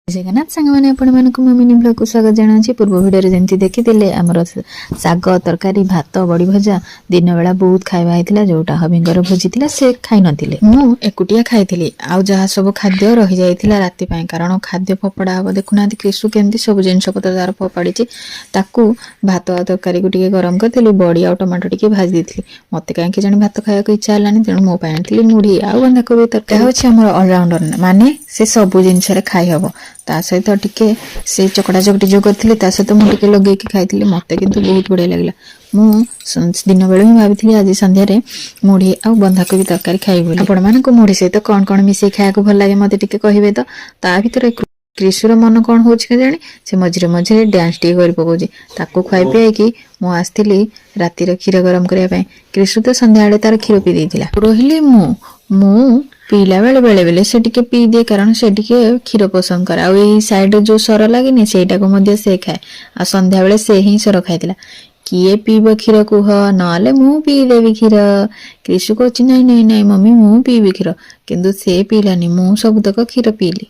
जगन्नाथ सांग मैंने mini blog को स्वागत जनाची। पूर्व भिडियो जमी देखी आमर शाग तरकारी भात बड़ी भजा दिन बेला बहुत खाଇବା होता जोटा हबिंगर भोजी थी से खाई नी मु एकुटिया खाई आउ जहाँ सब खाद्य रही जाता राति कारण खाद्य फोपड़ा हम देखुना कृषु केमती सब जिन पतर तार फोपाड़ी भात तरकारी को गरम करी बड़ी आ टमाटो टी भाजी दी मत कहीं जाने भात खाया इच्छा है तेणु मो आनी मुढ़ी आउ बंधाकोबी तरकारी हूँ ऑलराउंडर माने से सब जिनस खाई हम ता सहित टिके से चकड़ा चकटी जो करथिले ता सहित मु टिके लगे कि खाइथिले मते किंतु बहुत बढ़िया लागला। मु दिन बेले ही भाभी आज संध्या रे मुढ़ी आ बंधाकोबी तरकारी खाइ बोली। आपण मानको मुढ़ी सहित कौन कौन मिसे खाया को भल लागे मते टिके कहिबे तो। ता भीतर कृष्णर मन कौन हो जानी से मझे मझे डांस टी कर पकाउछि ताको खुआई पियाई कि मु आसथिली रातिर क्षीर गरम करने कृष्ण तो संध्या तार क्षीर पी देइथिला रहिले मु पीला बेले बेले बेले से टिके पी दिए कारण से टिके क्षीर पसंद करे आ साइड जो सर लगे सेटा को मध्य से खाए आ संध्या बेले से ही सर खाइला किए पीब क्षीर कुह ना मु पीदेवी क्षीर कृषि को नाई नाई नाई मम्मी मु पीबी क्षीर किंतु से पीलानी मु सबतक क्षीर पीली।